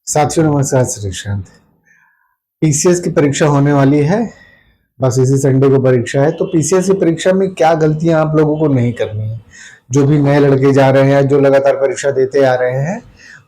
साथियों नमस्कार। श्रीशांत। पीसीएस की परीक्षा होने वाली है, बस इसी संडे को परीक्षा है। तो पीसीएस की परीक्षा में क्या गलतियां आप लोगों को नहीं करनी है, जो भी नए लड़के जा रहे हैं, जो लगातार परीक्षा देते आ रहे हैं,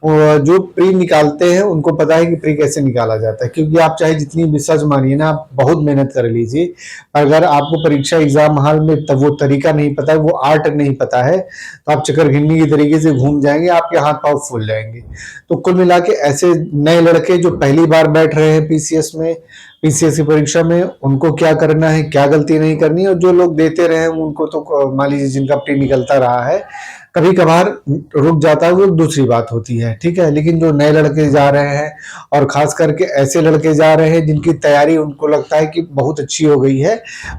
वो जो प्री निकालते हैं उनको पता है कि प्री कैसे निकाला जाता है। क्योंकि आप चाहे जितनी भी सच मानिए ना, आप बहुत मेहनत कर लीजिए, अगर आपको परीक्षा एग्जाम हॉल में तब वो तरीका नहीं पता है, वो आर्ट नहीं पता है, तो आप चक्कर की तरीके से घूम जाएंगे, आपके हाथ पांव फूल जाएंगे। तो कुल मिला के ऐसे नए लड़के जो पहली बार बैठ रहे हैं पीसीएस में, पीसीएस की परीक्षा में, उनको क्या करना है, क्या गलती नहीं करनी है। और जो लोग देते रहे उनको तो मान लीजिए जिनका प्री निकलता रहा है, कभी कभार रुक जाता है, वो दूसरी बात होती है, ठीक है। लेकिन जो नए लड़के जा रहे हैं, और खास करके ऐसे लड़के जा रहे हैं जिनकी तैयारी उनको लगता है कि बहुत अच्छी हो गई है,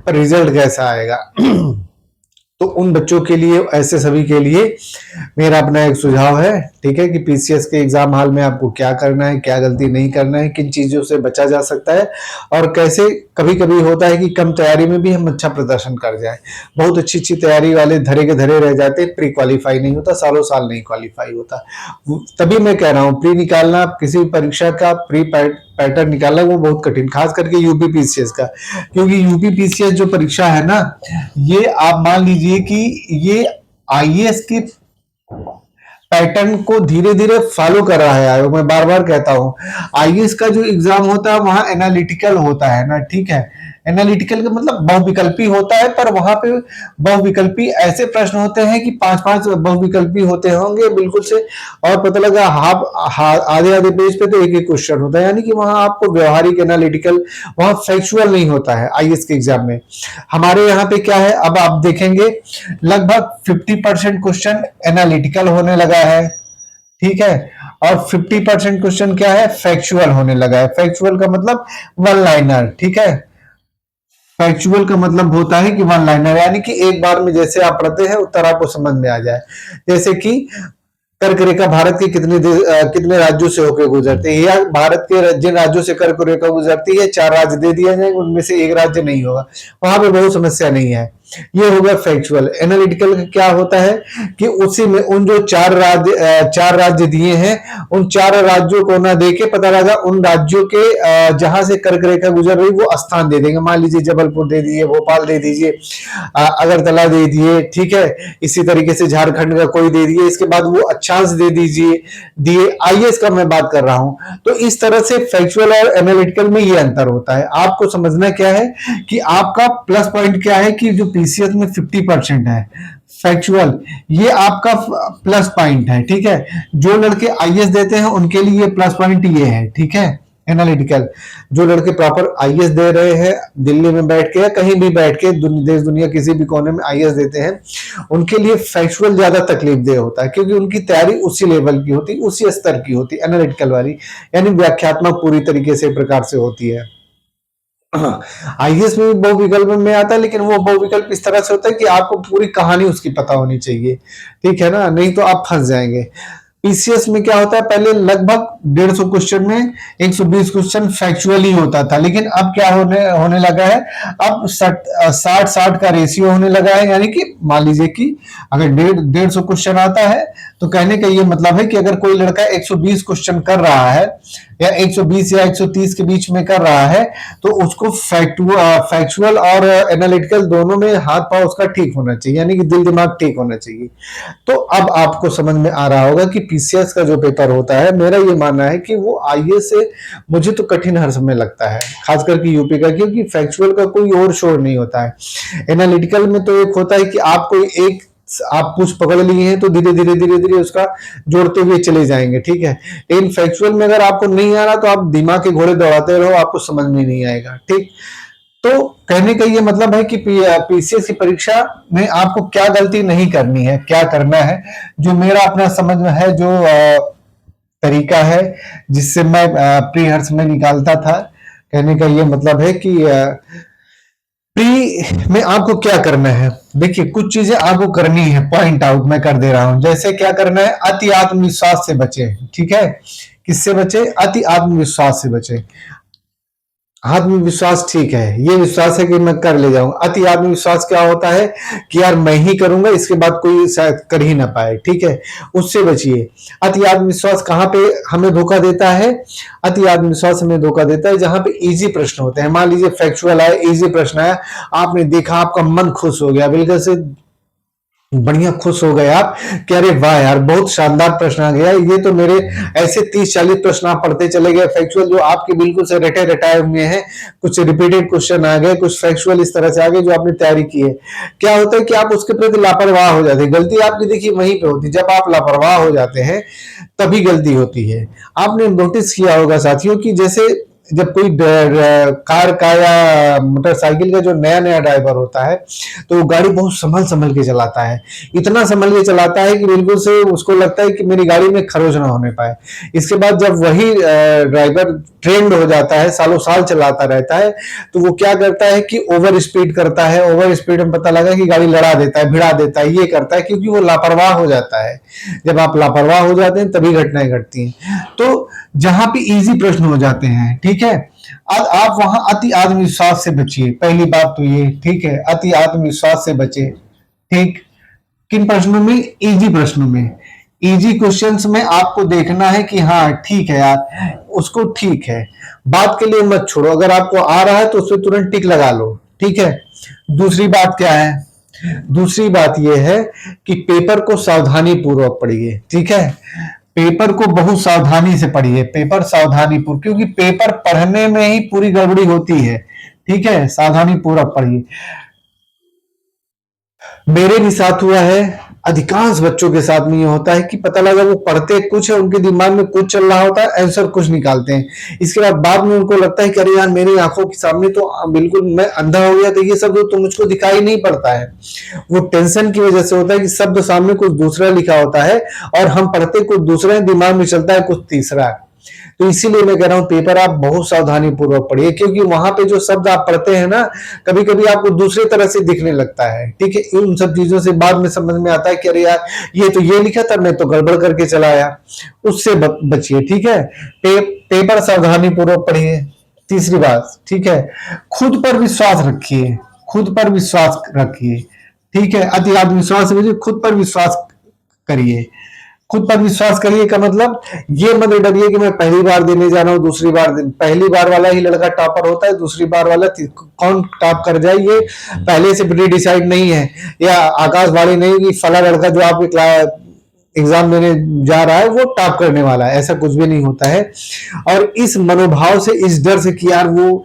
पर रिजल्ट कैसा आएगा तो उन बच्चों के लिए, ऐसे सभी के लिए मेरा अपना एक सुझाव है, ठीक है, कि पीसीएस के एग्जाम हॉल में आपको क्या करना है, क्या गलती नहीं करना है, किन चीजों से बचा जा सकता है, और कैसे कभी कभी होता है कि कम तैयारी में भी हम अच्छा प्रदर्शन कर जाए। बहुत अच्छी अच्छी तैयारी वाले धरे के धरे रह जाते, प्री क्वालिफाई नहीं होता, सालों साल नहीं क्वालिफाई होता। तभी मैं कह रहा हूँ, प्री निकालना, किसी परीक्षा का प्री पैटर्न निकालना वो बहुत कठिन, खास करके यूपी पीसीएस का। क्योंकि यूपी पीसीएस जो परीक्षा है ना, ये आप मान लीजिए कि ये आईएएस की पैटर्न को धीरे धीरे फॉलो कर रहा है आयोग। मैं बार बार कहता हूं, आईएएस का जो एग्जाम होता है वहां एनालिटिकल होता है ना, ठीक है। एनालिटिकल का मतलब बहुविकल्पी होता है, पर वहां पे बहुविकल्पी ऐसे प्रश्न होते हैं कि पांच पांच बहुविकल्पी होते होंगे बिल्कुल से, और पता लगा आधे आधे पेज पे तो एक एक क्वेश्चन होता है। यानी कि वहां आपको व्यवहारिक एनालिटिकल, वहां फैक्चुअल नहीं होता है आईएएस के एग्जाम में। हमारे यहाँ पे क्या है, अब आप देखेंगे लगभग 50% क्वेश्चन एनालिटिकल होने लगा है, ठीक है। और 50% क्वेश्चन क्या है, फैक्चुअल होने लगा है। फैक्चुअल का मतलब वन लाइनर, ठीक है। फैक्चुअल का मतलब होता है कि वन लाइनर, यानी कि एक बार में जैसे आप पढ़ते हैं उत्तर आपको समझ में आ जाए। जैसे कि कर्क रेखा भारत के कितने राज्यों से होकर गुजरती है, या भारत के जिन राज्यों से कर्क रेखा गुजरती है, चार राज्य दे दिया जाएंगे, उनमें से एक राज्य नहीं होगा, वहां पे बहुत समस्या नहीं है। ये हो गया फैक्चुअल। एनालिटिकल का क्या होता है कि उसी में उन जो चार राज्य दिए हैं, उन चार राज्यों को ना देके पता लगा उन राज्यों के जहां से कर्क रेखा गुजर रही वो स्थान दे देंगे। मान लीजिए जबलपुर दे दिए, भोपाल दे दीजिए, अगरतला दे दिए, ठीक है। इसी तरीके से झारखंड का कोई दे दिए, इसके बाद वो अक्षांश दे दीजिए, दिए। आईएएस का मैं बात कर रहा हूं। तो इस तरह से फैक्चुअल और एनालिटिकल में ये अंतर होता है। आपको समझना क्या है कि आपका प्लस पॉइंट क्या है, कि जो पीसीएस में 50% है फैक्चुअल, ये आपका प्लस पॉइंट है, ठीक है। जो लड़के आईएएस देते हैं उनके लिए प्लस पॉइंट ये है, ठीक है। एनालिटिकल, जो लड़के प्रॉपर आईएएस दे रहे हैं, दिल्ली में बैठ के या कहीं भी बैठ के देश दुनिया किसी भी कोने में आईएएस देते हैं, उनके लिए फैक्चुअल ज्यादा तकलीफ दे होता है, क्योंकि उनकी तैयारी उसी लेवल की होती, उसी स्तर की होती, एनालिटिकल वाली, यानी व्याख्यात्मक पूरी तरीके से प्रकार से होती है। आईएएस में भी बहुविकल्प में आता है, लेकिन वो बहुविकल्प इस तरह से होता है कि आपको पूरी कहानी उसकी पता होनी चाहिए, ठीक है ना, नहीं तो आप फंस जाएंगे। पीसीएस में क्या होता है, पहले लगभग 150 क्वेश्चन में 120 क्वेश्चन फैक्चुअल ही होता था, लेकिन अब क्या होने लगा है, अब 60-60 का रेशियो होने लगा है। यानी कि मान लीजिए कि अगर 150 क्वेश्चन आता है, तो कहने का ये मतलब है कि अगर कोई लड़का 120 क्वेश्चन कर रहा है, या 120 या 130 के बीच में कर रहा है, तो उसको फैक्चुअल और एनालिटिकल दोनों में हाथ पांव उसका ठीक होना चाहिए, यानी कि दिल दिमाग ठीक होना चाहिए। तो अब आपको समझ में आ रहा होगा कि पीसीएस का जो पेपर होता है, मेरा ये मानना है कि वो आईएएस से मुझे तो कठिन हर समय लगता है, खासकर कि यूपी का, क्योंकि फैक्चुअल का कोई और शोर नहीं होता है। एनालिटिकल में तो एक होता है कि आप कोई एक आप कुछ पकड़ लिए हैं तो धीरे धीरे धीरे धीरे उसका जोड़ते हुए चले जाएंगे, ठीक है। लेकिन फैक्चुअल में अगर आपको नहीं आ रहा, तो आप दिमाग के घोड़े दौड़ाते रहो, आपको समझ में नहीं आएगा, ठीक। तो कहने का ये मतलब है कि पीसीएस की परीक्षा में आपको क्या गलती नहीं करनी है, क्या करना है, जो मेरा अपना समझ में है, जो तरीका है जिससे मैं प्री हर समय निकालता था। कहने का ये मतलब है कि प्री में आपको क्या करना है, देखिए कुछ चीजें आपको करनी है, पॉइंट आउट मैं कर दे रहा हूं। जैसे क्या करना है, अति आत्मविश्वास से बचे, ठीक है। किससे बचे, अति आत्मविश्वास से बचे। आत्मविश्वास ठीक है, ये विश्वास है कि मैं कर ले जाऊंगा। अति आत्मविश्वास क्या होता है कि यार मैं ही करूंगा, इसके बाद कोई शायद कर ही ना पाए, ठीक है, उससे बचिए। अति आत्मविश्वास कहाँ पे हमें धोखा देता है? अति आत्मविश्वास हमें धोखा देता है जहां पे इजी प्रश्न होते हैं। मान लीजिए फैक्चुअल आया, इजी प्रश्न आया, आपने देखा, आपका मन खुश हो गया, बिल्कुल से बढ़िया खुश हो गए आप कि अरे वाह यार बहुत शानदार प्रश्न आ गया, ये तो मेरे ऐसे 30-40 प्रश्न आप पढ़ते चले गए फैक्चुअल, जो आपके बिल्कुल से रटे रटाए हुए हैं, कुछ रिपीटेड क्वेश्चन आ गए, कुछ फैक्चुअल इस तरह से आ गए जो आपने तैयारी की है। क्या होता है कि आप उसके प्रति लापरवाह हो जाते हैं। गलती आपकी देखिए वहीं पे होती है, जब आप लापरवाह हो जाते हैं तभी गलती होती है। आपने नोटिस किया होगा साथियों कि जैसे जब कोई कार का या मोटरसाइकिल का जो नया नया ड्राइवर होता है तो वो गाड़ी बहुत संभल संभल के चलाता है, इतना संभल के चलाता है कि बिल्कुल से उसको लगता है कि मेरी गाड़ी में खरोच ना होने पाए। इसके बाद जब वही ड्राइवर ट्रेंड हो जाता है, सालों साल चलाता रहता है, तो वो क्या करता है कि ओवर स्पीड करता है। ओवर स्पीड में पता लगा कि गाड़ी लड़ा देता है, भिड़ा देता है, ये करता है क्योंकि वो लापरवाह हो जाता है। जब आप लापरवाह हो जाते हैं तभी घटनाएं घटती हैं। तो जहां पे इजी प्रश्न हो जाते हैं, ठीक है, अब आप वहां अति आत्मविश्वास से बचिए। पहली बात तो ये, ठीक है, अति आत्मविश्वास से बचे। ठीक, किन प्रश्नों में? इजी प्रश्नों में। इजी क्वेश्चंस में आपको देखना है कि हाँ ठीक है यार, उसको ठीक है, बात के लिए मत छोड़ो, अगर आपको आ रहा है तो उसमें तुरंत टिक लगा लो, ठीक है। दूसरी बात क्या है? दूसरी बात यह है कि पेपर को सावधानी पूर्वक पढ़िए, ठीक है, पेपर को बहुत सावधानी से पढ़िए, पेपर सावधानी पूर्वक, क्योंकि पेपर पढ़ने में ही पूरी गड़बड़ी होती है, ठीक है, सावधानी पूर्वक पढ़िए। मेरे भी साथ हुआ है, अधिकांश बच्चों के साथ में ये होता है कि पता लगा वो पढ़ते कुछ है, उनके दिमाग में कुछ चल रहा होता है, आंसर कुछ निकालते हैं। इसके बाद में उनको लगता है कि अरे यार मेरी आंखों के सामने तो बिल्कुल मैं अंधा हो गया, तो ये सब तो मुझको दिखाई नहीं पड़ता है। वो टेंशन की वजह से होता है कि शब्द सामने कुछ दूसरा लिखा होता है और हम पढ़ते कुछ दूसरा है, दिमाग में चलता है कुछ तीसरा है। तो इसीलिए मैं कह रहा हूं पेपर आप बहुत सावधानी पूर्वक पढ़िए, क्योंकि वहां पे जो शब्द आप पढ़ते हैं ना, कभी कभी आपको दूसरे तरह से दिखने लगता है, ठीक है। उन सब चीजों से बाद में समझ में आता है कि अरे यार ये तो ये लिखा था, मैं तो गड़बड़ करके चला आया, उससे बचिए, ठीक है। पेपर सावधानी पूर्वक पढ़िए। तीसरी बात, ठीक है, खुद पर विश्वास रखिए, खुद पर विश्वास रखिए, ठीक है, अति आत्मविश्वास से खुद पर विश्वास करिए। खुद पर विश्वास करिए का मतलब ये मत डरिए कि मैं पहली बार देने जा रहा हूँ, दूसरी बार पहली बार वाला ही लड़का टॉपर होता है, दूसरी बार वाला कौन टॉप कर जाए ये पहले से प्री डिसाइड नहीं है, या आकाशवाणी नहीं कि फला लड़का जो आपके क्लास एग्जाम देने जा रहा है वो टॉप करने वाला है, ऐसा कुछ भी नहीं होता है। और इस मनोभाव से, इस डर से कि यार वो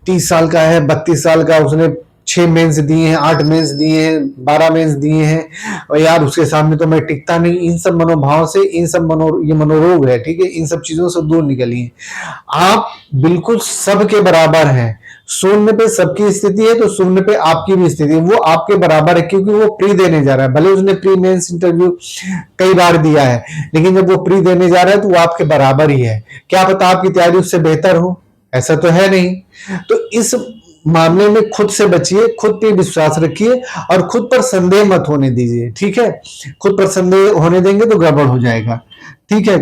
30 साल का है, 32 साल का, उसने 6 मेंस दिए हैं, 8 मेंस दिए हैं, 12 मेंस दिए हैं, और यार उसके सामने तो मैं टिकता नहीं, इन सब मनोभाव से, इन सब ये मनोरोग है, ठीक है, इन सब चीजों से दूर निकलिए। आप बिल्कुल सबके बराबर हैं, शून्य पे सबकी स्थिति है तो शून्य पे आपकी भी स्थिति है, वो आपके बराबर है, क्योंकि वो प्री देने जा रहा है, भले उसने प्री मेंस इंटरव्यू कई बार दिया है, लेकिन जब वो प्री देने जा रहा है तो वो आपके बराबर ही है। क्या पता आपकी तैयारी उससे बेहतर हो, ऐसा तो है नहीं। तो इस मामले में खुद से बचिए, खुद पे विश्वास रखिए और खुद पर संदेह मत होने दीजिए, ठीक है। खुद पर संदेह होने देंगे तो गड़बड़ हो जाएगा, ठीक है।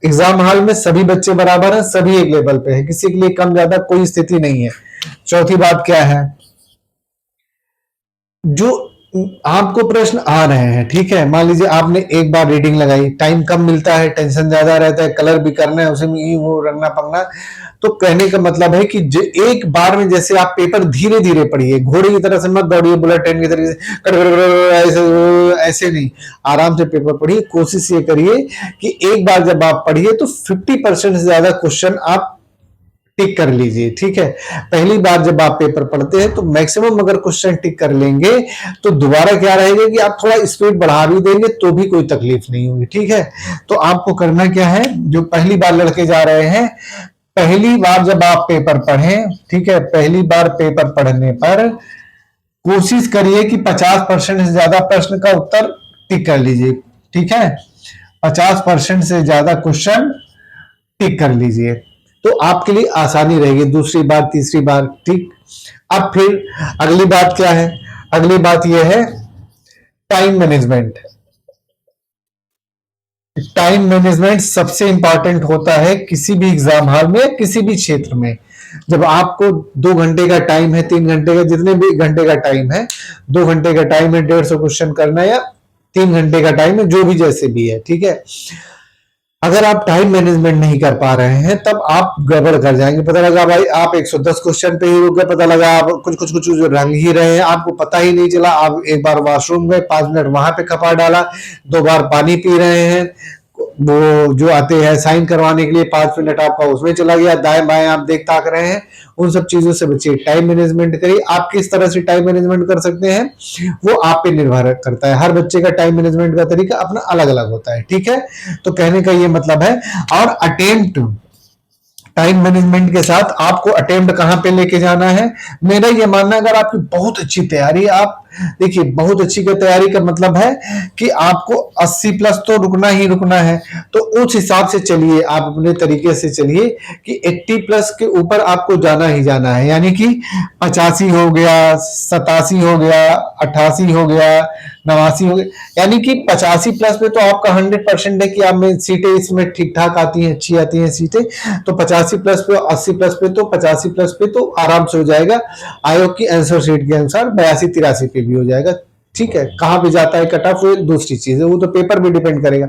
एग्जाम हॉल में सभी बच्चे बराबर हैं, सभी एक लेवल पे है, किसी के लिए कम ज्यादा कोई स्थिति नहीं है। चौथी बात क्या है? जो आपको प्रश्न आ रहे हैं, ठीक है, मान लीजिए आपने एक बार रीडिंग लगाई, टाइम कम मिलता है, टेंशन ज्यादा रहता है, कलर भी करना है, उसे में वो रंगना पंगना, तो कहने का मतलब है कि एक बार में जैसे आप पेपर धीरे धीरे पढ़िए, घोड़े की तरह से मत दौड़िए, बुलेट ट्रेन की तरह से ऐसे ऐसे नहीं, आराम से पेपर पढ़िए। कोशिश ये करिए कि एक बार जब आप पढ़िए तो 50% से ज्यादा क्वेश्चन आप टिक कर लीजिए, ठीक है। पहली बार जब आप पेपर पढ़ते हैं तो मैक्सिमम अगर क्वेश्चन टिक कर लेंगे तो दोबारा क्या रहेगा कि आप थोड़ा स्पीड बढ़ा भी देंगे तो भी कोई तकलीफ नहीं होगी, ठीक है। तो आपको करना क्या है, जो पहली बार लड़के जा रहे हैं, पहली बार जब आप पेपर पढ़ें, ठीक है, पहली बार पेपर पढ़ने पर कोशिश करिए कि 50% से ज्यादा प्रश्न का उत्तर टिक कर लीजिए, ठीक है। 50% से ज्यादा क्वेश्चन टिक कर लीजिए तो आपके लिए आसानी रहेगी दूसरी बार तीसरी बार, ठीक। अब फिर अगली बात क्या है? अगली बात यह है टाइम मैनेजमेंट। टाइम मैनेजमेंट सबसे इंपॉर्टेंट होता है किसी भी एग्जाम हॉल में, किसी भी क्षेत्र में। जब आपको 2 घंटे का टाइम है, 3 घंटे का, जितने भी घंटे का टाइम है, 2 घंटे का टाइम है, 150 क्वेश्चन करना है, या 3 घंटे का टाइम है, जो भी जैसे भी है, ठीक है। अगर आप टाइम मैनेजमेंट नहीं कर पा रहे हैं तब आप गड़बड़ कर जाएंगे। पता लगा भाई आप 110 क्वेश्चन पे ही रुक गए, पता लगा आप कुछ जो रंग ही रहे हैं, आपको पता ही नहीं चला। आप एक बार वॉशरूम गए, 5 मिनट वहां पे खपा डाला, 2 बार पानी पी रहे हैं, वो जो आते हैं साइन करवाने के लिए, 5 मिनट आपका उसमें चला गया, दाएं बाएं आप देख ताक रहे हैं। उन सब चीजों से बचिए, टाइम मैनेजमेंट करिए। आप किस तरह से टाइम मैनेजमेंट कर सकते हैं वो आप पे निर्भर करता है। हर बच्चे का टाइम मैनेजमेंट का तरीका अपना अलग अलग होता है, ठीक है। तो कहने का ये मतलब है। और अटेम्प्ट टाइम मैनेजमेंट के साथ आपको अटेम्प्ट कहां पे लेके जाना है, मेरा ये मानना है, अगर आपकी बहुत अच्छी तैयारी, आप देखिए बहुत अच्छी तैयारी का मतलब है कि आपको 80 प्लस तो रुकना ही रुकना है, तो उस हिसाब से चलिए, आप अपने तरीके से चलिए कि 80 प्लस के ऊपर आपको जाना ही जाना है। यानी कि 85 हो गया, 87 हो गया, 88 हो गया, 89 हो गया, यानी कि 85 प्लस पे तो आपका 100% है कि आप में सीटें इसमें ठीक ठाक आती हैं, अच्छी आती हैं सीटें। तो 85 प्लस पे, 80 प्लस पे, तो 85 प्लस पे तो आराम से हो जाएगा। आयोग की आंसर शीट के अनुसार 82-83 पे भी हो जाएगा, ठीक है। कहां पे जाता है कट ऑफ वो दूसरी चीज है, वो तो पेपर पे डिपेंड करेगा।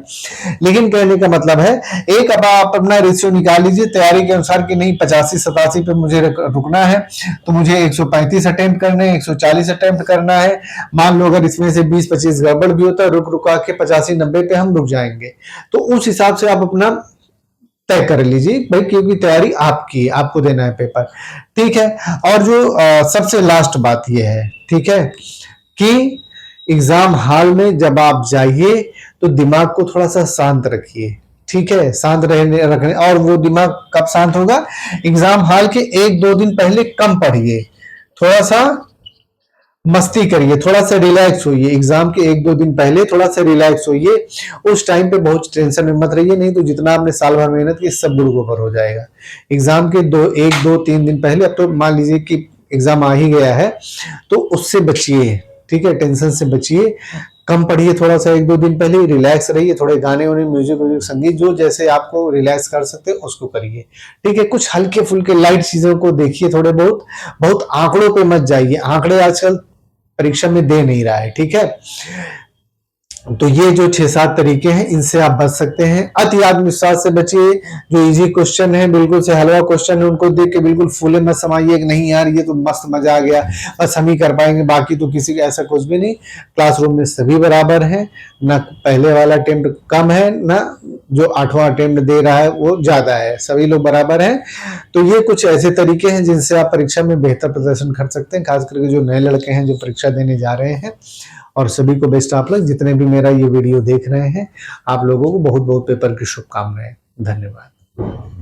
लेकिन कहने का मतलब है, एक अब आप अपना रेशियो निकाल लीजिए तैयारी के अनुसार कि नहीं 85-87 पे मुझे रुकना है, तो मुझे 135 अटेम्प्ट करने हैं, 140 अटेम्प्ट करना है। मान लो अगर इसमें से 20-25 गड़बड़ भी होता है, रुका के 85-90 पे हम रुक जाएंगे। तो उस हिसाब से आप अपना तय कर लीजिए भाई, क्योंकि तैयारी आपकी है, आपको देना है पेपर, ठीक है। और जो सबसे लास्ट बात यह है, ठीक है, कि एग्जाम हॉल में जब आप जाइए तो दिमाग को थोड़ा सा शांत रखिए, ठीक है। शांत रखने, और वो दिमाग कब शांत होगा, एग्जाम हॉल के 1-2 दिन पहले कम पढ़िए, थोड़ा सा मस्ती करिए, थोड़ा सा रिलैक्स होइए। एग्जाम के 1-2 दिन पहले थोड़ा सा रिलैक्स होइए, उस टाइम पे बहुत टेंशन में मत रहिए, नहीं तो जितना आपने साल भर मेहनत की सब बुड़ गोबर हो जाएगा। एग्जाम के 1-2-3 दिन पहले, अब तो मान लीजिए कि एग्जाम आ ही गया है, तो उससे बचिए, ठीक है, टेंशन से बचिए, कम पढ़िए, थोड़ा सा 1-2 दिन पहले रिलैक्स रहिए, थोड़े गाने वाने, म्यूजिक संगीत, जो जैसे आपको रिलैक्स कर सकते हैं उसको करिए, ठीक है। कुछ हल्के फुल्के लाइट चीजों को देखिए, थोड़े बहुत, बहुत आंकड़ों पे मत जाइए, आंकड़े आजकल परीक्षा में दे नहीं रहा है, ठीक है। तो ये जो 6-7 तरीके हैं, इनसे आप बच सकते हैं। अति आत्मविश्वास से बचिए, जो इजी क्वेश्चन है, बिल्कुल से हलवा क्वेश्चन है, उनको देख के बिल्कुल फूले मत समाइए कि नहीं यार ये तो मस्त मजा आ गया, बस हम ही कर पाएंगे, बाकी तो किसी का ऐसा कुछ भी नहीं। क्लासरूम में सभी बराबर हैं, ना पहले वाला अटेम्प्ट कम है, ना जो 8वां अटेम्प्ट दे रहा है वो ज्यादा है, सभी लोग बराबर हैं। तो ये कुछ ऐसे तरीके हैं जिनसे आप परीक्षा में बेहतर प्रदर्शन कर सकते हैं, खास करके जो नए लड़के हैं जो परीक्षा देने जा रहे हैं। और सभी को बेस्ट ऑफ लक, जितने भी मेरा ये वीडियो देख रहे हैं, आप लोगों को बहुत बहुत पेपर की शुभकामनाएं। धन्यवाद।